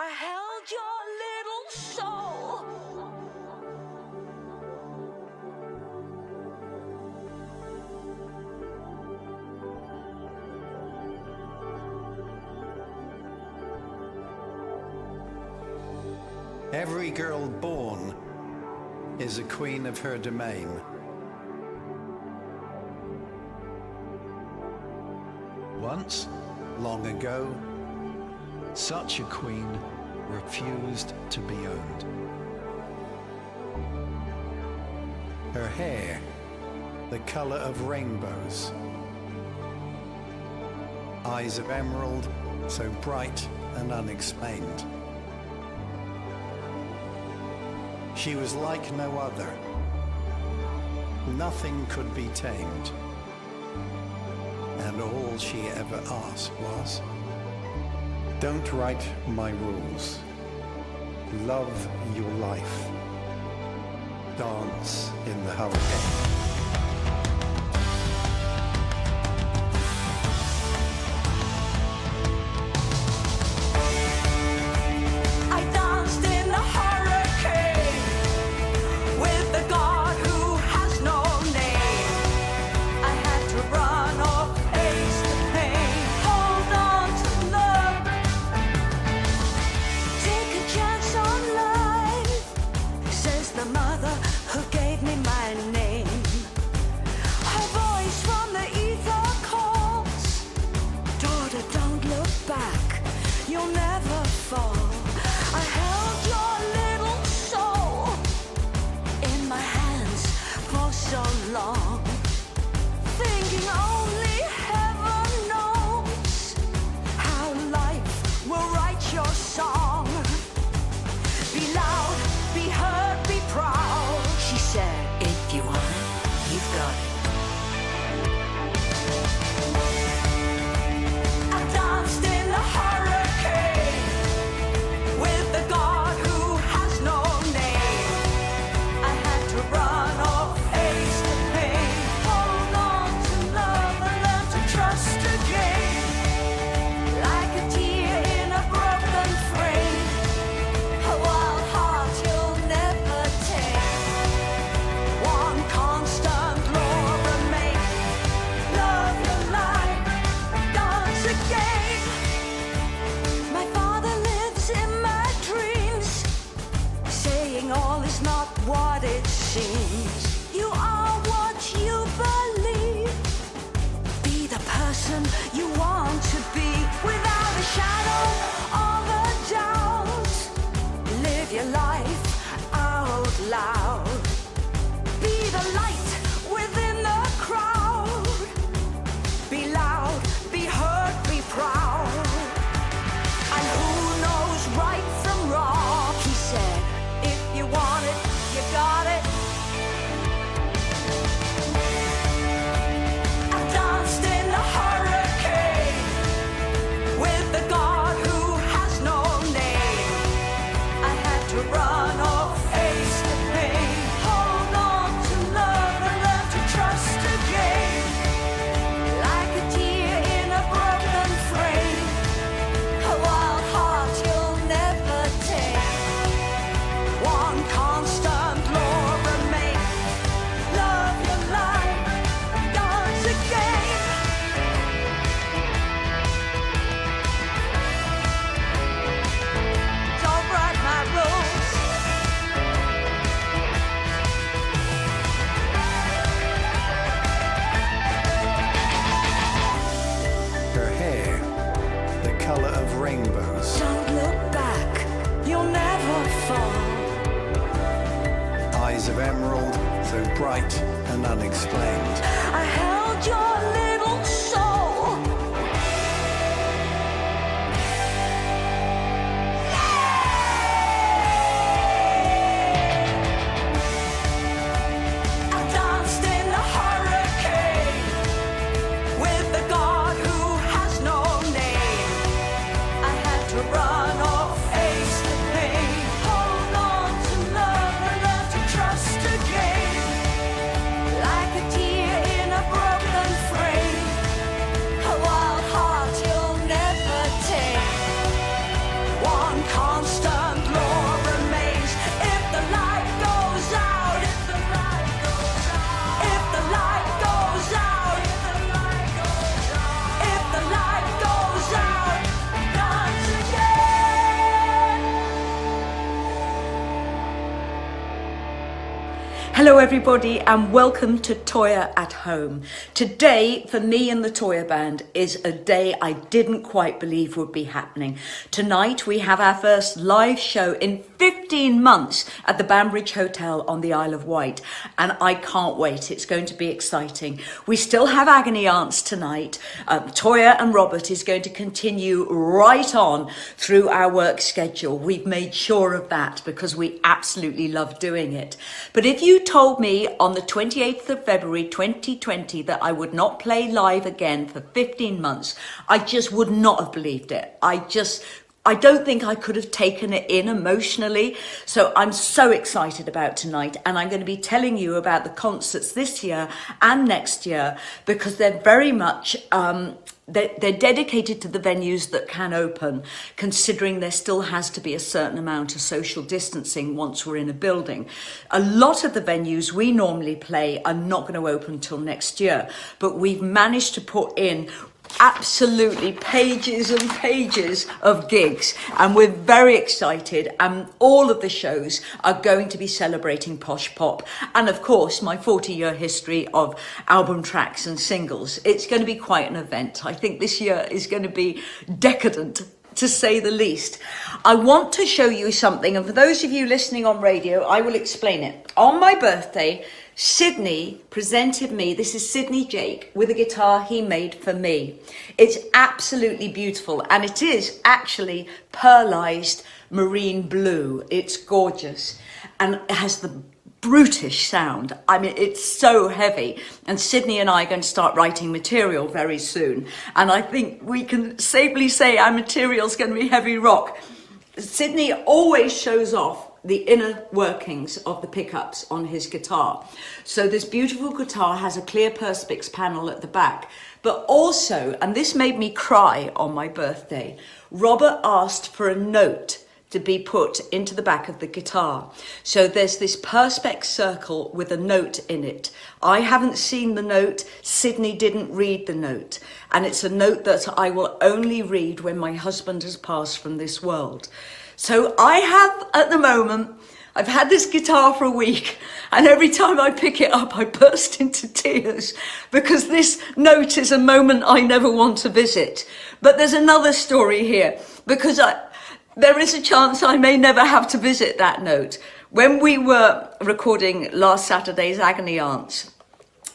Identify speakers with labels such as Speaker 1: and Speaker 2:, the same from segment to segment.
Speaker 1: I held your little soul.
Speaker 2: Every girl born is a queen of her domain. Once, long ago, such a queen refused to be owned. Her hair, the color of rainbows. Eyes of emerald, so bright and unexplained. She was like no other. Nothing could be tamed. And all she ever asked was, don't write my rules. Love your life. Dance in the hurricane. Of emerald, so bright and unexplained.
Speaker 1: I held your little soul. I danced in the hurricane with the God who has no name. I had to run or face the pain. Hold on to love and learn to trust again, like a tear in a broken frame.
Speaker 3: Hello everybody and welcome to Toyah at Home. Today for me and the Toyah Band is a day I didn't quite believe would be happening. Tonight we have our first live show in 15 months at the Banbridge Hotel on the Isle of Wight, and I can't wait. It's going to be exciting. We still have Agony Aunts tonight. Toyah and Robert is going to continue right on through our work schedule. We've made sure of that because we absolutely love doing it. But if you told me on the 28th of February 2020 that I would not play live again for 15 months, I just would not have believed it. I don't think I could have taken it in emotionally. So I'm so excited about tonight, and I'm going to be telling you about the concerts this year and next year because they're very much they're dedicated to the venues that can open, considering there still has to be a certain amount of social distancing once we're in a building. A lot of the venues we normally play are not going to open till next year, but we've managed to put in absolutely pages and pages of gigs, and we're very excited, and all of the shows are going to be celebrating posh pop and of course my 40-year history of album tracks and singles. It's going to be quite an event. I think this year is going to be decadent, to say the least. I want to show you something, and for those of you listening on radio, I will explain it. On my birthday, Sydney presented me, this is Sydney Jake, with a guitar he made for me. It's absolutely beautiful, and it is actually pearlized marine blue. It's gorgeous, and it has the brutish sound. I mean, it's so heavy, and Sydney and I are going to start writing material very soon, and I think we can safely say our material is going to be heavy rock. Sydney always shows off the inner workings of the pickups on his guitar. So this beautiful guitar has a clear perspex panel at the back, but also, and this made me cry on my birthday, Robert asked for a note to be put into the back of the guitar. So there's this perspex circle with a note in it. I haven't seen the note, Sydney didn't read the note, and it's a note that I will only read when my husband has passed from this world. So I have, at the moment, I've had this guitar for a week, and every time I pick it up, I burst into tears because this note is a moment I never want to visit. But there's another story here, because there is a chance I may never have to visit that note. When we were recording last Saturday's Agony Aunts,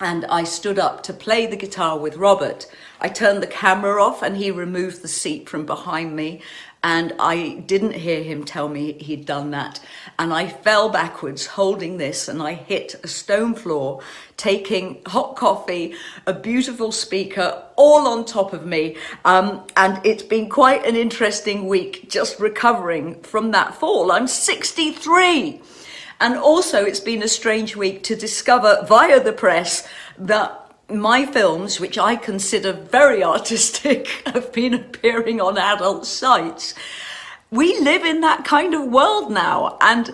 Speaker 3: and I stood up to play the guitar with Robert, I turned the camera off and he removed the seat from behind me, and I didn't hear him tell me he'd done that. And I fell backwards holding this, and I hit a stone floor, taking hot coffee, a beautiful speaker, all on top of me. And it's been quite an interesting week just recovering from that fall. I'm 63. And also it's been a strange week to discover via the press that my films, which I consider very artistic, have been appearing on adult sites. We live in that kind of world now, and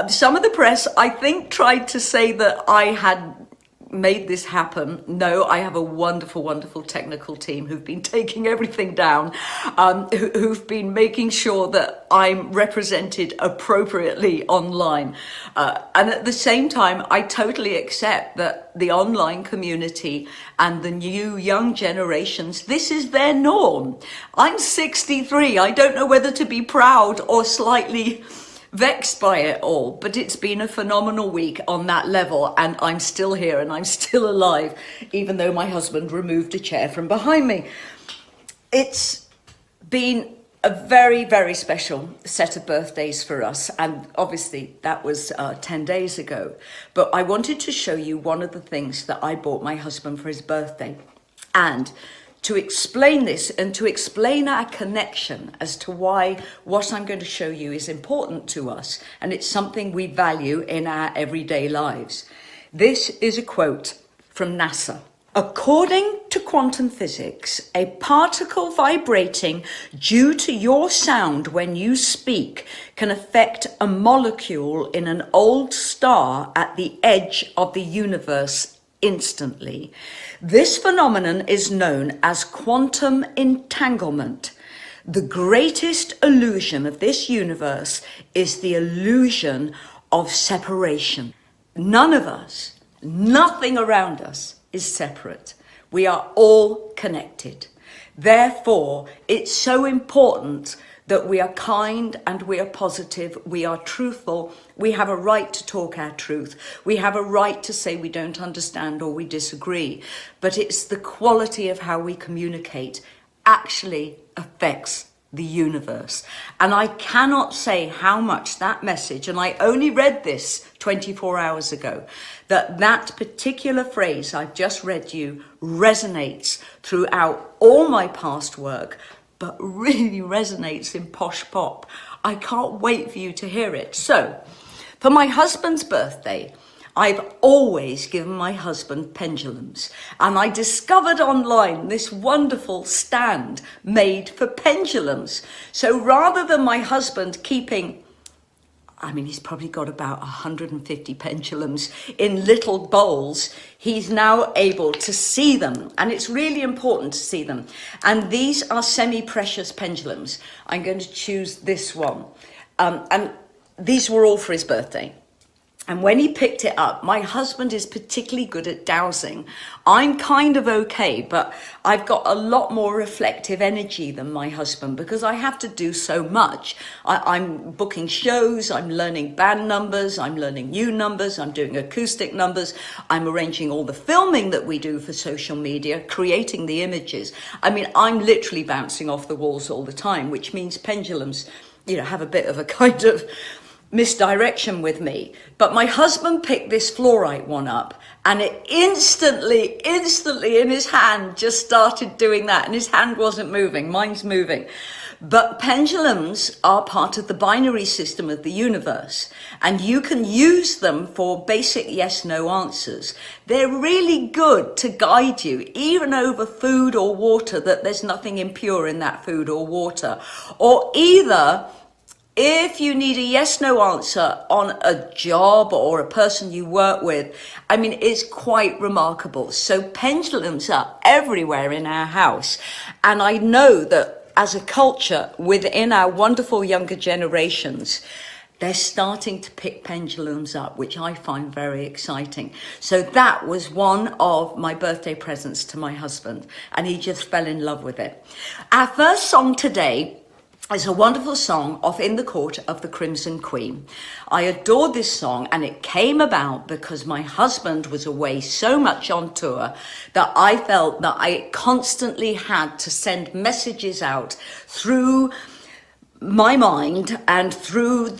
Speaker 3: some of the press, I think, tried to say that I had made this happen. No, I have a wonderful, wonderful technical team who've been taking everything down, who've been making sure that I'm represented appropriately online. And at the same time, I totally accept that the online community and the new young generations, this is their norm. I'm 63. I don't know whether to be proud or slightly vexed by it all, but it's been a phenomenal week on that level, and I'm still here and I'm still alive, even though my husband removed a chair from behind me. It's been a very, very special set of birthdays for us, and obviously that was 10 days ago, but I wanted to show you one of the things that I bought my husband for his birthday. And to explain this and to explain our connection as to why what I'm going to show you is important to us, and it's something we value in our everyday lives. This is a quote from NASA. According to quantum physics, a particle vibrating due to your sound when you speak can affect a molecule in an old star at the edge of the universe instantly. This phenomenon is known as quantum entanglement. The greatest illusion of this universe is the illusion of separation. none of us, nothing around us is separate. We are all connected. Therefore, it's so important that we are kind and we are positive, we are truthful, we have a right to talk our truth, we have a right to say we don't understand or we disagree, but it's the quality of how we communicate actually affects the universe. And I cannot say how much that message, and I only read this 24 hours ago, that particular phrase I've just read you resonates throughout all my past work, but really resonates in Posh Pop. I can't wait for you to hear it. So, for my husband's birthday, I've always given my husband pendulums, and I discovered online this wonderful stand made for pendulums. So rather than my husband keeping, I mean, he's probably got about 150 pendulums in little bowls, he's now able to see them, and it's really important to see them. And these are semi-precious pendulums. I'm going to choose this one. And these were all for his birthday. And when he picked it up, my husband is particularly good at dowsing. I'm kind of okay, but I've got a lot more reflective energy than my husband because I have to do so much. I'm booking shows, I'm learning band numbers, I'm learning new numbers, I'm doing acoustic numbers, I'm arranging all the filming that we do for social media, creating the images. I mean, I'm literally bouncing off the walls all the time, which means pendulums, you know, have a bit of a kind of misdirection with me. But my husband picked this fluorite one up, and it instantly in his hand just started doing that, and his hand wasn't moving, mine's moving. But pendulums are part of the binary system of the universe, and you can use them for basic yes-no answers. They're really good to guide you, even over food or water, that there's nothing impure in that food or water, or either if you need a yes-no answer on a job or a person you work with. I mean, it's quite remarkable. So pendulums are everywhere in our house. And I know that as a culture within our wonderful younger generations, they're starting to pick pendulums up, which I find very exciting. So that was one of my birthday presents to my husband, and he just fell in love with it. Our first song today is a wonderful song off In the Court of the Crimson Queen. I adored this song, and it came about because my husband was away so much on tour that I felt that I constantly had to send messages out through my mind and through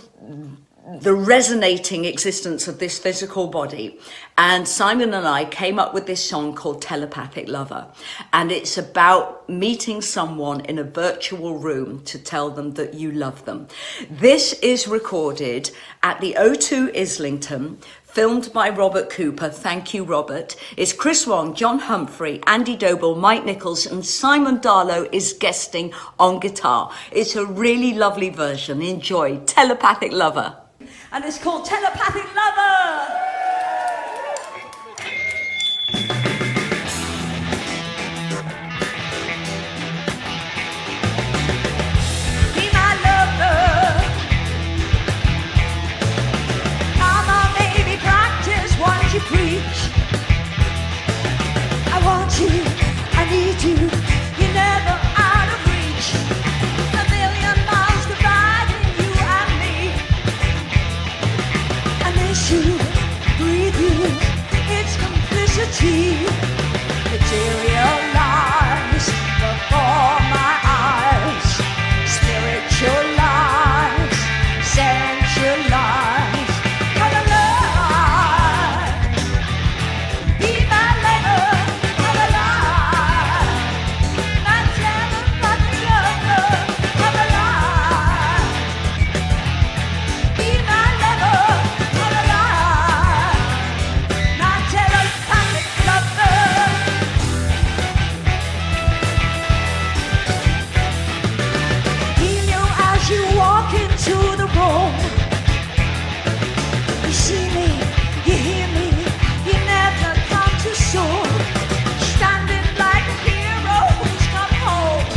Speaker 3: the resonating existence of this physical body. And Simon and I came up with this song called Telepathic Lover. And it's about meeting someone in a virtual room to tell them that you love them. This is recorded at the O2 Islington, filmed by Robert Cooper. Thank you, Robert. It's Chris Wong, John Humphrey, Andy Doble, Mike Nichols, and Simon Darlow is guesting on guitar. It's a really lovely version. Enjoy. Telepathic Lover. And it's called Telepathic Lover. Be my lover. Come on, baby, practice what you preach. I want you, I need you, you're never out of reach. A million miles dividing you and me. I miss you, breathe you, it's complicity. Materialize before my eyes. Spiritualize, sensualize, come alive. Be my lover, come alive. My telepathic lover, come alive. Be my lover, come alive. My telepathic lover. Feel you as you walk into the room. You see me, you hear me, you never come too soon. Standing like a hero who's come home.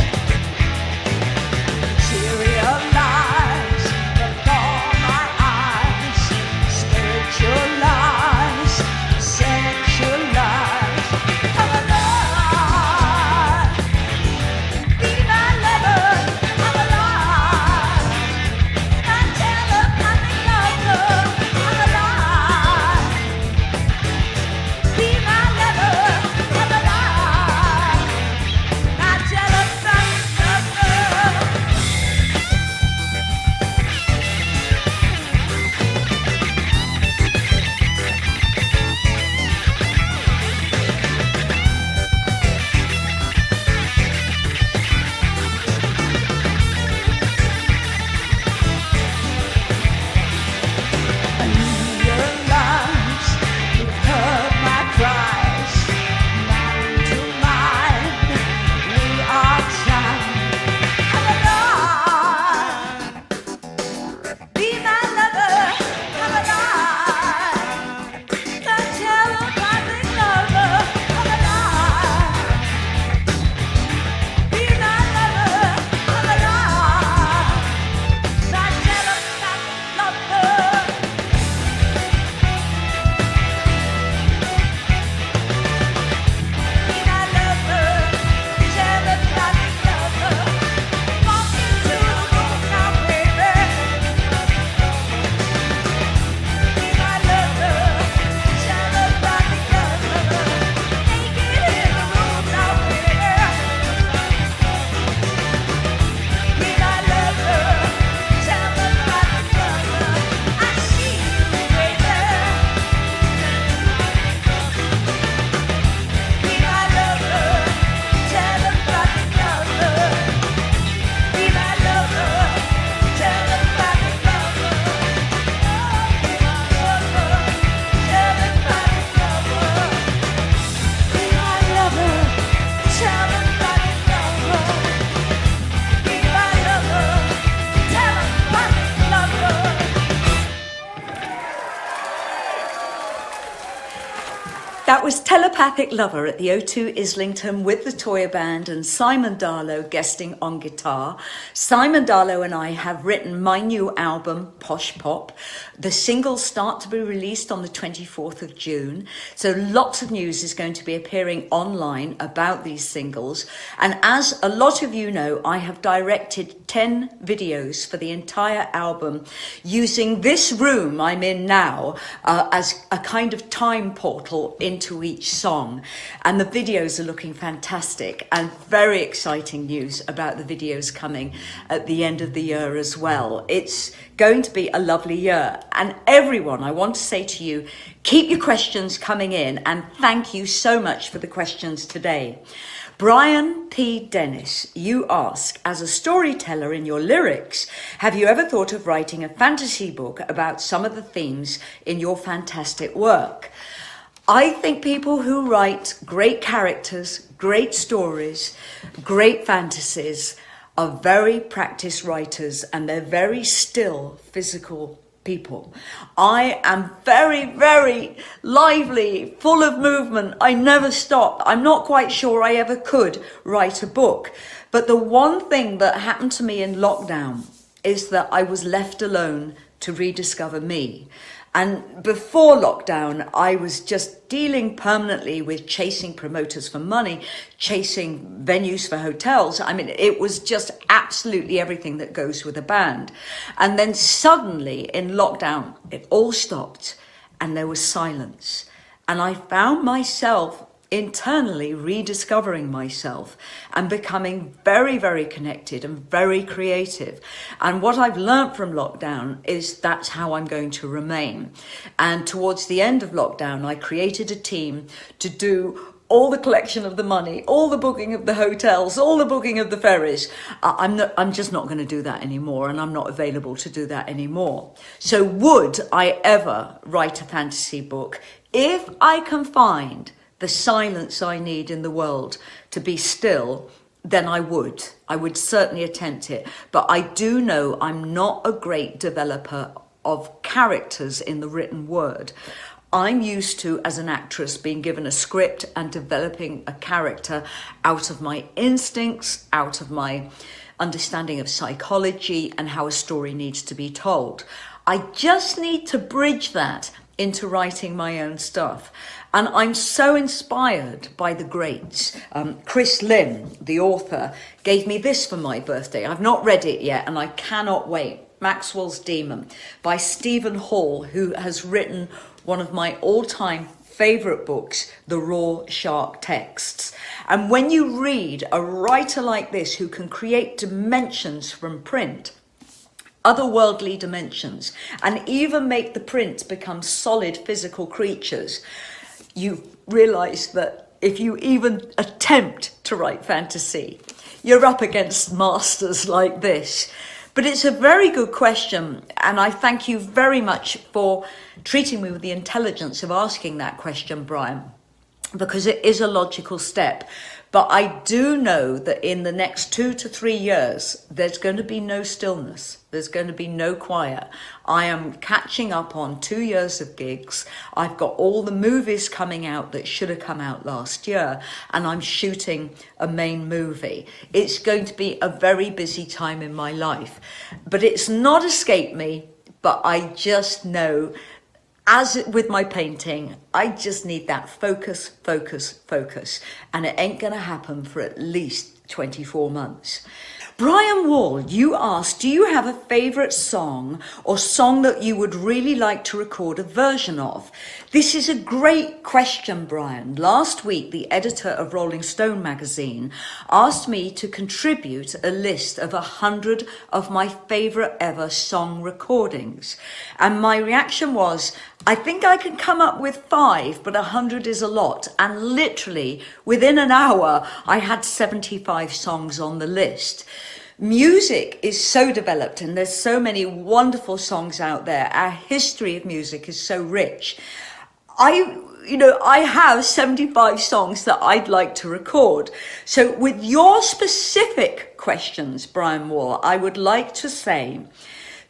Speaker 3: Materialize before my eyes. Spiritualize. That was Telepathic Lover at the O2 Islington with the Toyah Band and Simon Darlow guesting on guitar. Simon Darlow and I have written my new album, Posh Pop. The singles start to be released on the 24th of June. So lots of news is going to be appearing online about these singles. And as a lot of you know, I have directed 10 videos for the entire album using this room I'm in now as a kind of time portal into each song, and the videos are looking fantastic, and very exciting news about the videos coming at the end of the year as well. It's going to be a lovely year, and everyone, I want to say to you, keep your questions coming in, and thank you so much for the questions today. Brian P. Dennis, you ask, as a storyteller in your lyrics, have you ever thought of writing a fantasy book about some of the themes in your fantastic work? I think people who write great characters, great stories, great fantasies are very practiced writers, and they're very still physical people. I am very, very lively, full of movement. I never stop. I'm not quite sure I ever could write a book. But the one thing that happened to me in lockdown is that I was left alone to rediscover me. And before lockdown, I was just dealing permanently with chasing promoters for money, chasing venues for hotels. I mean, it was just absolutely everything that goes with a band. And then suddenly in lockdown, it all stopped and there was silence. And I found myself internally rediscovering myself and becoming very, very connected and very creative. And what I've learned from lockdown is that's how I'm going to remain. And towards the end of lockdown, I created a team to do all the collection of the money, all the booking of the hotels, all the booking of the ferries. I'm just not going to do that anymore, and I'm not available to do that anymore. So would I ever write a fantasy book? If I can find the silence I need in the world to be still, then I would. I would certainly attempt it. But I do know I'm not a great developer of characters in the written word. I'm used to, as an actress, being given a script and developing a character out of my instincts, out of my understanding of psychology and how a story needs to be told. I just need to bridge that into writing my own stuff. And I'm so inspired by the greats. Chris Lim, the author, gave me this for my birthday. I've not read it yet, and I cannot wait. Maxwell's Demon by Stephen Hall, who has written one of my all-time favourite books, The Raw Shark Texts. And when you read a writer like this who can create dimensions from print, otherworldly dimensions, and even make the prints become solid physical creatures, you realise that if you even attempt to write fantasy, you're up against masters like this. But it's a very good question, and I thank you very much for treating me with the intelligence of asking that question, Brian, because it is a logical step. But I do know that in the next 2 to 3 years, there's going to be no stillness. There's going to be no quiet. I am catching up on 2 years of gigs. I've got all the movies coming out that should have come out last year, and I'm shooting a main movie. It's going to be a very busy time in my life, but it's not escaped me. But I just know, as with my painting, I just need that focus, focus, focus. And it ain't going to happen for at least 24 months. Brian Wall, you asked, do you have a favourite song or song that you would really like to record a version of? This is a great question, Brian. Last week, the editor of Rolling Stone magazine asked me to contribute a list of 100 of my favourite ever song recordings. And my reaction was, I think I can come up with 5, but 100 is a lot. And literally within an hour, I had 75 songs on the list. Music is so developed and there's so many wonderful songs out there. Our history of music is so rich. I have 75 songs that I'd like to record. So with your specific questions, Brian Wall, I would like to say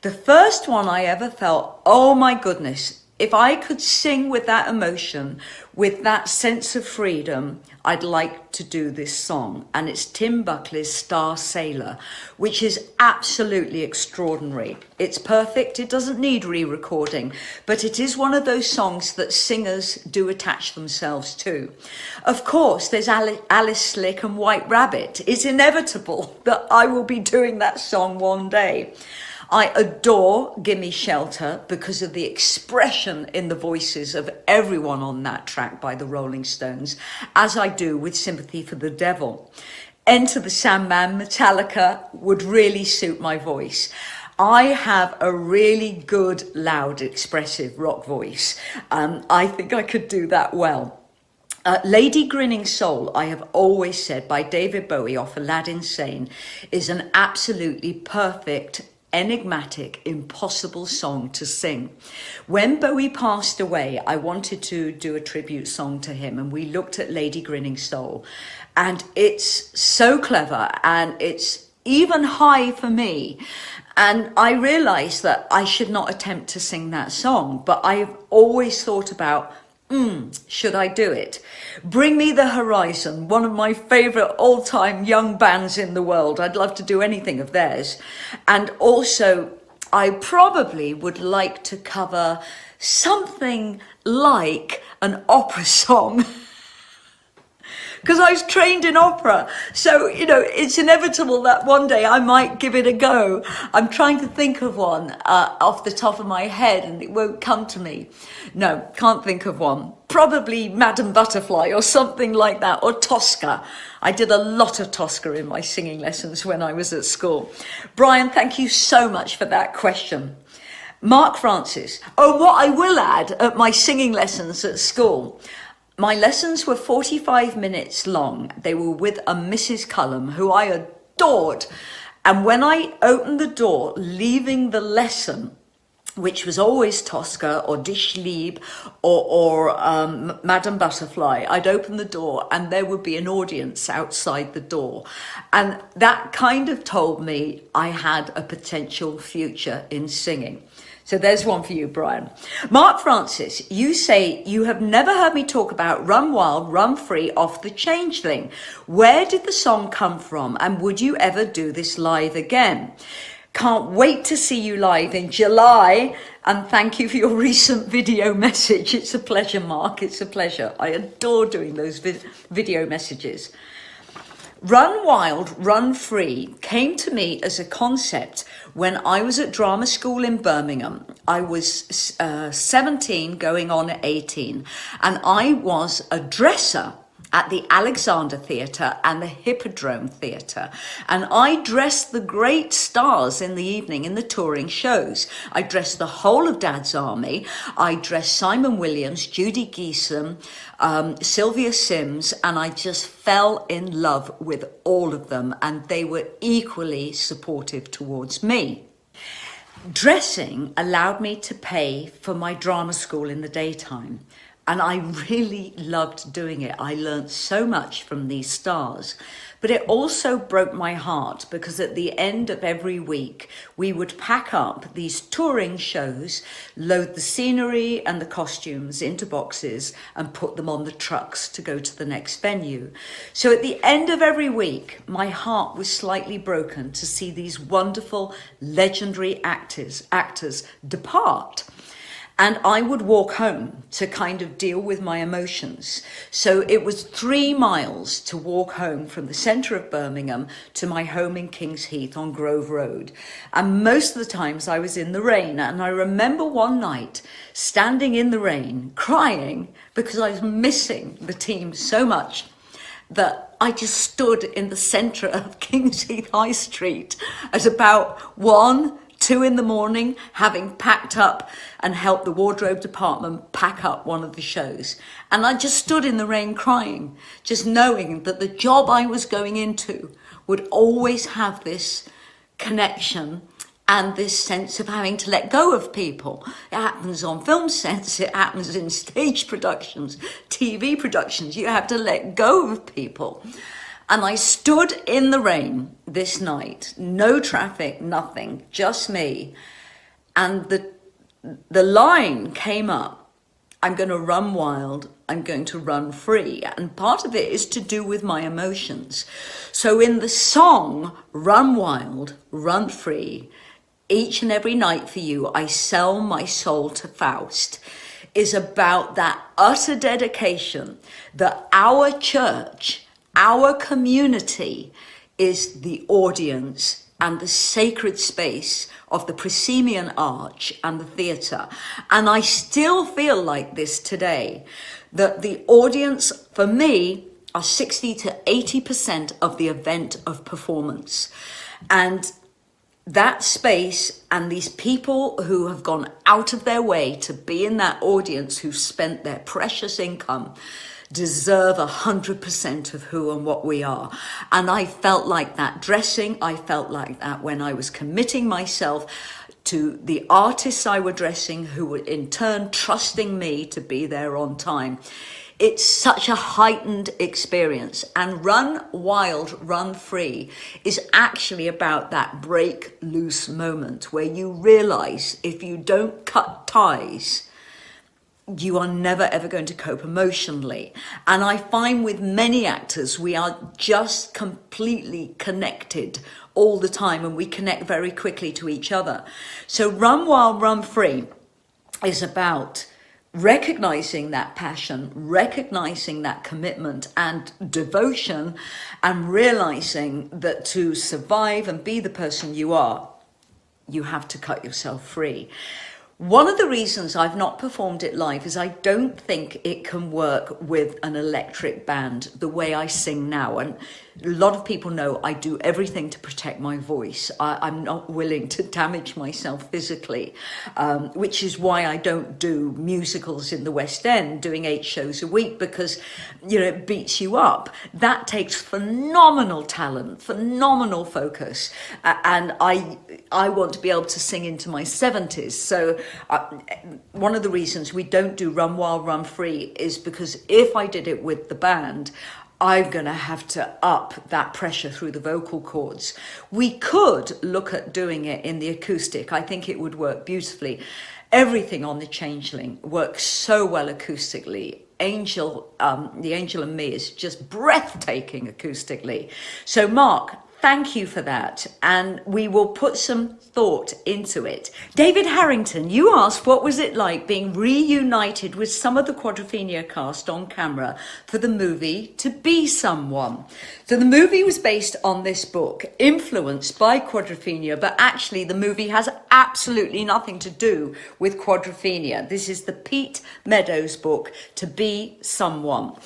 Speaker 3: the first one I ever felt, oh my goodness, if I could sing with that emotion, with that sense of freedom, I'd like to do this song. And it's Tim Buckley's Star Sailor, which is absolutely extraordinary. It's perfect. It doesn't need re-recording, but it is one of those songs that singers do attach themselves to. Of course, there's Alice Slick and White Rabbit. It's inevitable that I will be doing that song one day. I adore Gimme Shelter because of the expression in the voices of everyone on that track by the Rolling Stones, as I do with Sympathy for the Devil. Enter the Sandman, Metallica would really suit my voice. I have a really good, loud, expressive rock voice. I think I could do that well. Lady Grinning Soul, I have always said, by David Bowie off Aladdin Sane, is an absolutely perfect, enigmatic, impossible song to sing. When Bowie passed away, I wanted to do a tribute song to him, and we looked at Lady Grinning Soul, and it's so clever, and it's even high for me. And I realized that I should not attempt to sing that song, but I've always thought about, should I do it? Bring Me the Horizon, one of my favorite all-time young bands in the world. I'd love to do anything of theirs. And also, I probably would like to cover something like an opera song. Because I was trained in opera. So, you know, it's inevitable that one day I might give it a go. I'm trying to think of one off the top of my head, and it won't come to me. No, can't think of one. Probably Madame Butterfly or something like that, or Tosca. I did a lot of Tosca in my singing lessons when I was at school. Brian, thank you so much for that question. Mark Francis. Oh, what I will add at my singing lessons at school, my lessons were 45 minutes long. They were with a Mrs. Cullum, who I adored. And when I opened the door, leaving the lesson, which was always Tosca or Dich Lieb or Madame Butterfly, I'd open the door and there would be an audience outside the door. And that kind of told me I had a potential future in singing. So there's one for you, Brian. Mark Francis, you say you have never heard me talk about Run Wild, Run Free off the Changeling. Where did the song come from? And would you ever do this live again? Can't wait to see you live in July. And thank you for your recent video message. It's a pleasure, Mark. It's a pleasure. I adore doing those video messages. Run Wild, Run Free came to me as a concept when I was at drama school in Birmingham. I was 17 going on 18, and I was a dresser at the Alexander Theatre and the Hippodrome Theatre. And I dressed the great stars in the evening in the touring shows. I dressed the whole of Dad's Army. I dressed Simon Williams, Judy Geeson, Sylvia Sims, and I just fell in love with all of them, and they were equally supportive towards me. Dressing allowed me to pay for my drama school in the daytime. And I really loved doing it. I learned so much from these stars. But it also broke my heart because at the end of every week, we would pack up these touring shows, load the scenery and the costumes into boxes and put them on the trucks to go to the next venue. So at the end of every week, my heart was slightly broken to see these wonderful, legendary actors depart. And I would walk home to kind of deal with my emotions. So it was 3 miles to walk home from the centre of Birmingham to my home in Kings Heath on Grove Road. And most of the times I was in the rain. And I remember one night standing in the rain, crying because I was missing the team so much that I just stood in the centre of Kings Heath High Street at about 2 in the morning, having packed up and helped the wardrobe department pack up one of the shows. And I just stood in the rain crying, just knowing that the job I was going into would always have this connection and this sense of having to let go of people. It happens on film sets, it happens in stage productions, TV productions. You have to let go of people. And I stood in the rain this night, no traffic, nothing, just me. And the the line came up, I'm going to run wild, I'm going to run free. And part of it is to do with my emotions. So in the song, Run Wild, Run Free, each and every night for you, I sell my soul to Faust, is about that utter dedication that our church, our community, is the audience and the sacred space of the proscenium arch and the theatre. And I still feel like this today, that the audience, for me, are 60 to 80% of the event of performance. And that space and these people who have gone out of their way to be in that audience, who've spent their precious income, deserve 100% of who and what we are. And I felt like that dressing. I felt like that when I was committing myself to the artists I were dressing, who were in turn trusting me to be there on time. It's such a heightened experience. And Run Wild, Run Free is actually about that break loose moment where you realize if you don't cut ties, you are never ever going to cope emotionally. And I find with many actors, we are just completely connected all the time, and we connect very quickly to each other. So Run Wild, Run Free is about recognizing that passion, recognizing that commitment and devotion, and realizing that to survive and be the person you are, you have to cut yourself free. One of the reasons I've not performed it live is I don't think it can work with an electric band the way I sing now. And a lot of people know I do everything to protect my voice. I'm not willing to damage myself physically, which is why I don't do musicals in the West End, doing 8 shows a week, because, you know, it beats you up. That takes phenomenal talent, phenomenal focus. And I want to be able to sing into my 70s. So one of the reasons we don't do Run Wild, Run Free is because if I did it with the band, I'm going to have to up that pressure through the vocal cords. We could look at doing it in the acoustic. I think it would work beautifully. Everything on the Changeling works so well acoustically. The Angel and Me is just breathtaking acoustically. So Mark, thank you for that. And we will put some thought into it. David Harrington, you asked what was it like being reunited with some of the Quadrophenia cast on camera for the movie To Be Someone. So the movie was based on this book, influenced by Quadrophenia, but actually the movie has absolutely nothing to do with Quadrophenia. This is the Pete Meadows book, To Be Someone.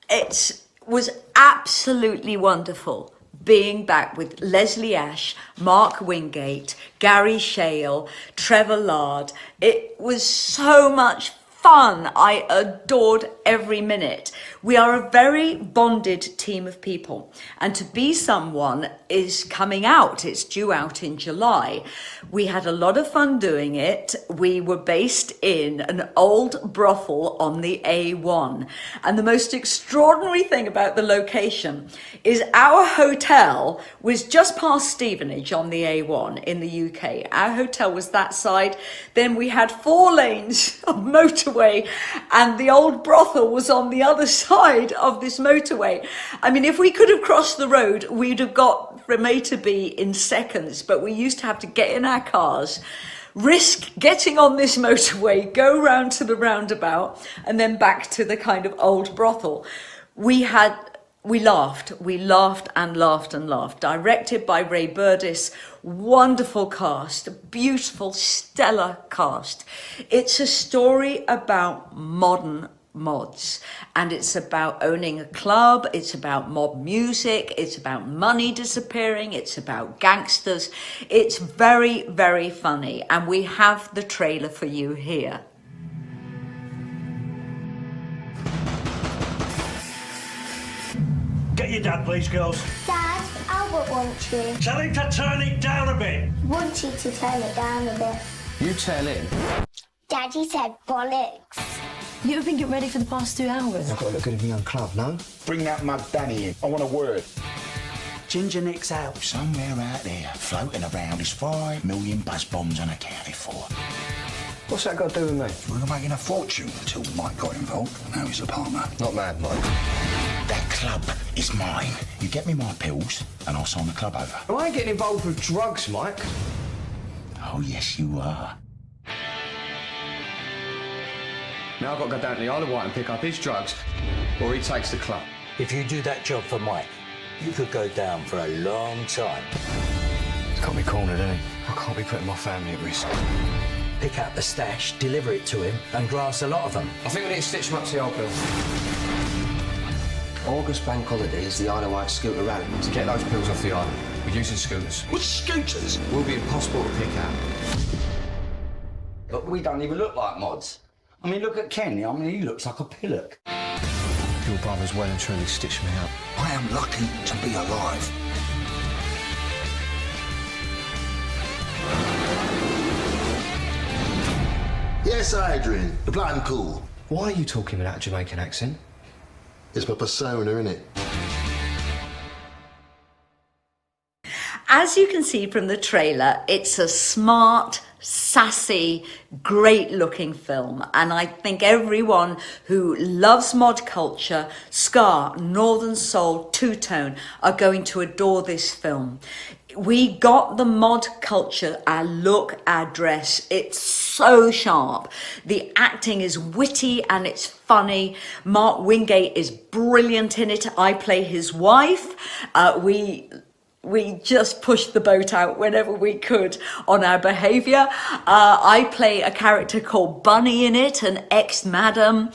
Speaker 3: It was absolutely wonderful being back with Leslie Ash, Mark Wingate, Gary Shale, Trevor Lard. It was so much fun. I adored every minute. We are a very bonded team of people, and To Be Someone is coming out. It's due out in July. We had a lot of fun doing it. We were based in an old brothel on the A1. And the most extraordinary thing about the location is our hotel was just past Stevenage on the A1 in the UK. Our hotel was that side. Then we had 4 lanes of motorway, and the old brothel was on the other side of this motorway. I mean, if we could have crossed the road, we'd have got from A to B in seconds, but we used to have to get in our cars, risk getting on this motorway, go round to the roundabout, and then back to the kind of old brothel. We laughed and laughed and laughed. Directed by Ray Burdis, wonderful cast, beautiful, stellar cast. It's a story about modern mods, and it's about owning a club, it's about mob music, it's about money disappearing, it's about gangsters. It's very, very funny, and we have the trailer for you here.
Speaker 4: Get your dad, please, girls.
Speaker 5: Dad, Albert wants you.
Speaker 4: Tell him to turn it down a bit.
Speaker 5: Wants you to turn it down a bit.
Speaker 6: You tell him.
Speaker 5: Daddy said bollocks.
Speaker 7: You've been getting ready for the past 2 hours.
Speaker 6: I've got to look good in my own club, no?
Speaker 8: Bring that mug Danny in. I want a word.
Speaker 9: Ginger Nick's out.
Speaker 8: Somewhere out there, floating around, is 5 million buzz bombs unaccounted for.
Speaker 6: What's that got to do with me?
Speaker 8: We were making a fortune until Mike got involved. Now he's a partner.
Speaker 6: Not mad, Mike.
Speaker 8: That club is mine. You get me my pills and I'll sign the club over.
Speaker 6: I ain't getting involved with drugs, Mike.
Speaker 8: Oh, yes, you are.
Speaker 6: Now I've got to go down to the Isle of Wight and pick up his drugs, or he takes the club.
Speaker 10: If you do that job for Mike, you could go down for a long time.
Speaker 6: He's got me cornered, isn't he? I can't be putting my family at risk.
Speaker 10: Pick up the stash, deliver it to him, and grass a lot of them.
Speaker 6: I think we need to stitch him up to the old bill. August bank holiday is the Isle of Wight scooter rally. To get those pills off the island, we're using scooters.
Speaker 8: Which scooters?
Speaker 6: Will be impossible to pick out.
Speaker 9: But we don't even look like mods. I mean, look at Ken. I mean, he looks like a pillock.
Speaker 6: Your brother's well and truly stitched me up.
Speaker 8: I am lucky to be alive.
Speaker 11: Yes, Adrian. The blind cool.
Speaker 6: Why are you talking with that Jamaican accent?
Speaker 11: It's my persona, innit?
Speaker 3: As you can see from the trailer, it's a smart, sassy, great-looking film. And I think everyone who loves mod culture, ska, northern soul, two-tone, are going to adore this film. We got the mod culture, our look, our dress. It's so sharp. The acting is witty and it's funny. Mark Wingate is brilliant in it. I play his wife. We just pushed the boat out whenever we could on our behaviour. I play a character called Bunny in it, an ex-madam.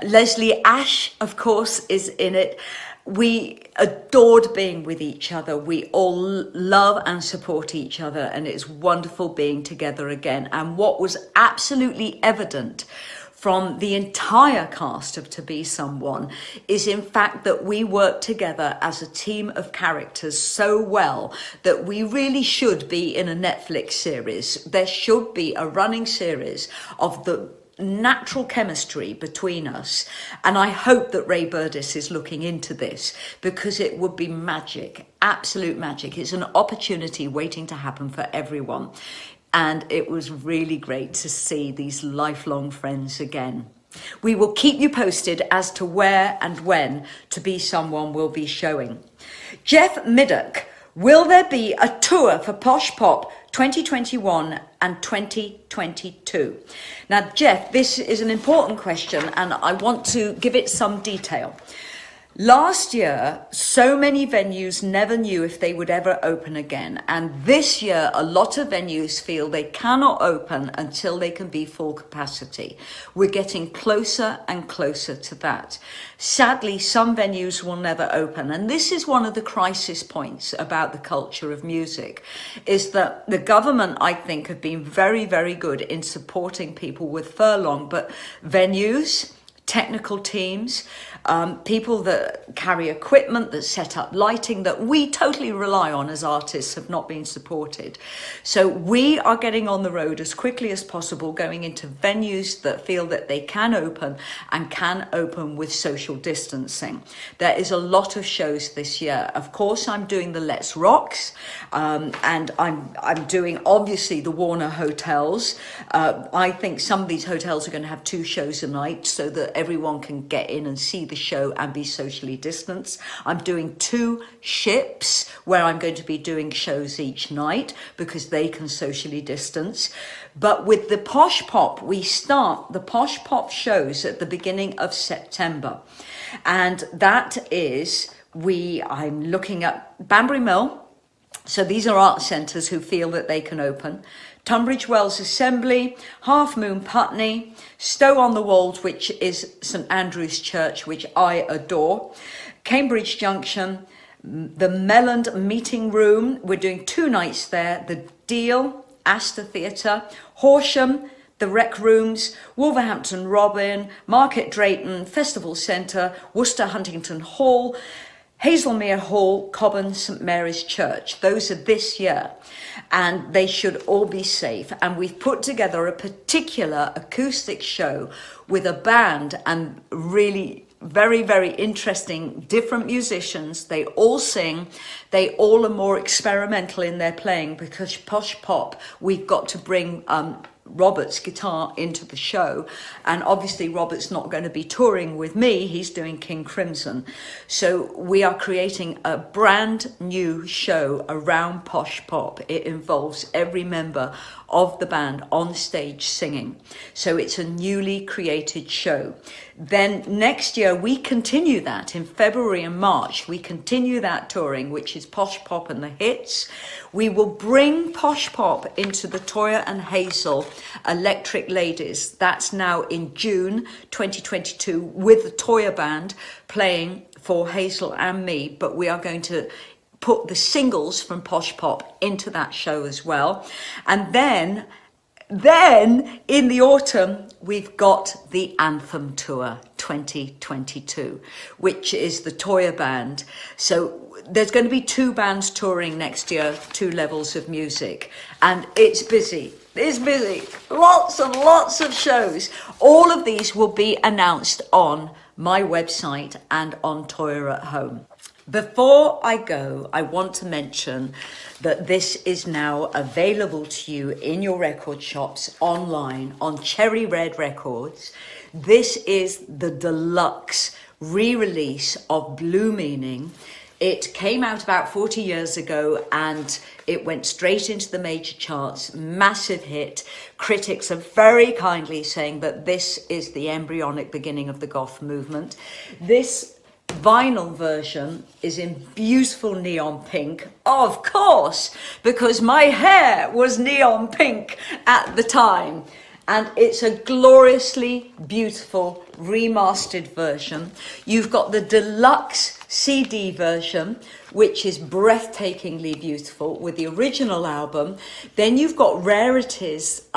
Speaker 3: Leslie Ash, of course, is in it. We adored being with each other. We all love and support each other, and it's wonderful being together again. And what was absolutely evident from the entire cast of To Be Someone is in fact that we work together as a team of characters so well that we really should be in a Netflix series. There should be a running series of the natural chemistry between us, and I hope that Ray Burdiss is looking into this because it would be magic, absolute magic. It's an opportunity waiting to happen for everyone. And it was really great to see these lifelong friends again. We will keep you posted as to where and when To Be Someone will be showing. Jeff Middock, will there be a tour for Posh Pop 2021 and 2022? Now, Jeff, this is an important question and I want to give it some detail. Last year, so many venues never knew if they would ever open again. And this year, a lot of venues feel they cannot open until they can be full capacity. We're getting closer and closer to that. Sadly, some venues will never open. And this is one of the crisis points about the culture of music, is that the government, I think, have been very, very good in supporting people with furlong, but venues, technical teams, people that carry equipment, that set up lighting, that we totally rely on as artists, have not been supported. So we are getting on the road as quickly as possible, going into venues that feel that they can open and can open with social distancing. There is a lot of shows this year. Of course, I'm doing the Let's Rocks, and I'm doing obviously the Warner hotels. I think some of these hotels are going to have 2 shows a night so that everyone can get in and see the show and be socially distanced. I'm doing 2 ships where I'm going to be doing shows each night because they can socially distance. But with the Posh Pop, we start the Posh Pop shows at the beginning of September. And that is, I'm looking at Banbury Mill. So these are art centres who feel that they can open. Tunbridge Wells Assembly, Half Moon Putney, Stow-on-the-Wold, which is St Andrew's Church, which I adore, Cambridge Junction, the Melland Meeting Room, we're doing 2 nights there, the Deal, Astor Theatre, Horsham, the Rec Rooms, Wolverhampton Robin, Market Drayton, Festival Centre, Worcester Huntington Hall, Hazelmere Hall, Cobham St Mary's Church. Those are this year, and they should all be safe. And we've put together a particular acoustic show with a band and really very, very interesting different musicians. They all sing. They all are more experimental in their playing because Posh Pop, we've got to bring Robert's guitar into the show, and obviously Robert's not going to be touring with me, he's doing King Crimson. So we are creating a brand new show around Posh Pop. It involves every member of the band on stage singing. So it's a newly created show. Then next year we continue that in February and March. We continue that touring, which is Posh Pop and the Hits. We will bring Posh Pop into the Toyah and Hazel Electric Ladies. That's now in June 2022 with the Toyah band playing for Hazel and me, but we are going to put the singles from Posh Pop into that show as well. And then in the autumn, we've got the Anthem Tour 2022, which is the Toyah band. So there's going to be 2 bands touring next year, 2 levels of music, and it's busy. It's busy. Lots and lots of shows. All of these will be announced on my website and on Toyah at Home. Before I go, I want to mention that this is now available to you in your record shops online on Cherry Red Records. This is the deluxe re-release of Blue Meaning. It came out about 40 years ago and it went straight into the major charts, massive hit. Critics are very kindly saying that this is the embryonic beginning of the goth movement. This vinyl version is in beautiful neon pink, of course, because my hair was neon pink at the time. And it's a gloriously beautiful remastered version. You've got the deluxe CD version, which is breathtakingly beautiful with the original album. Then you've got rarities,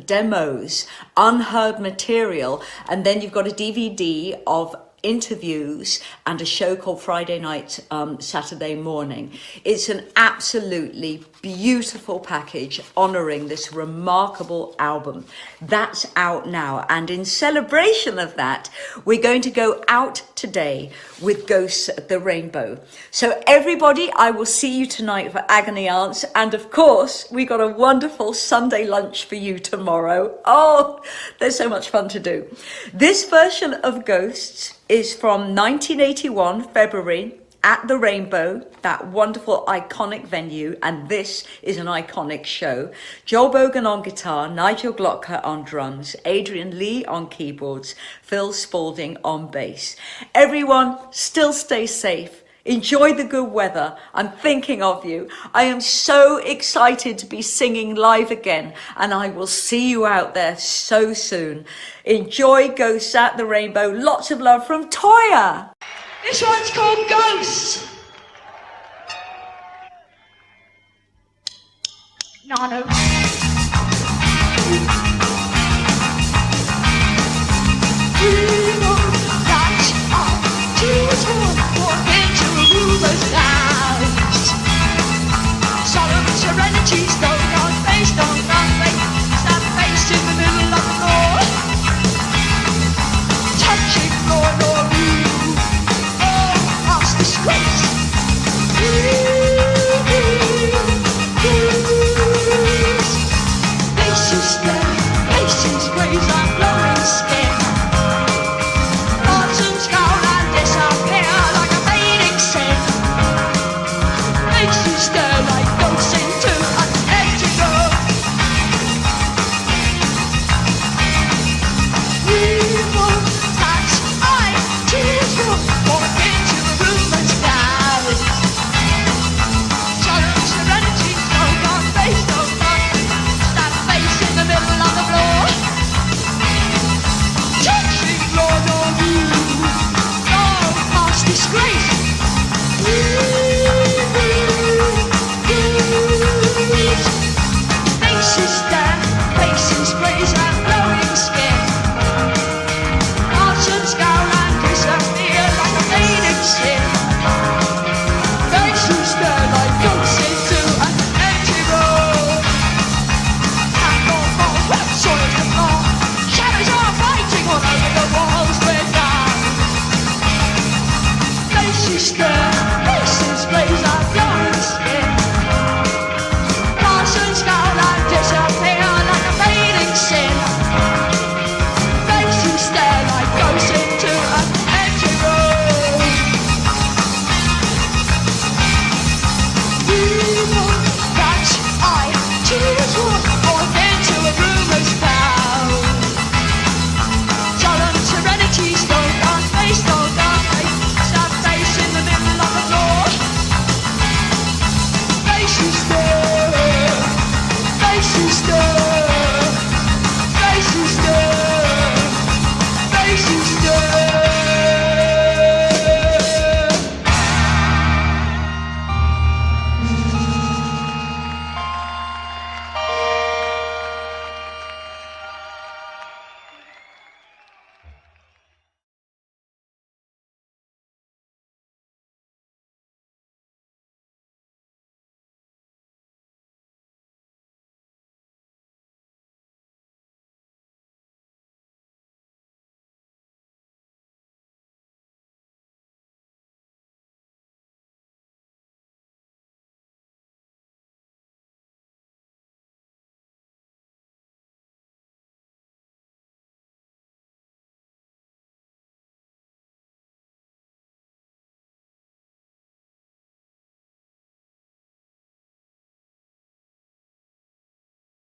Speaker 3: demos, unheard material, and then you've got a DVD of interviews and a show called Friday Night, Saturday Morning. It's an absolutely beautiful package honouring this remarkable album. That's out now, and in celebration of that, we're going to go out today with Ghosts at the Rainbow. So everybody, I will see you tonight for Agony Aunts, and of course we got a wonderful Sunday lunch for you tomorrow. Oh, there's so much fun to do. This version of Ghosts is from 1981 February at the Rainbow, that wonderful iconic venue, and this is an iconic show. Joel Bogan on guitar, Nigel Glocker on drums, Adrian Lee on keyboards, Phil Spaulding on bass. Everyone, still stay safe. Enjoy the good weather. I'm thinking of you. I am so excited to be singing live again, and I will see you out there so soon. Enjoy Ghosts at the Rainbow. Lots of love from Toyah. This one's called Ghosts. Nano. Serenity.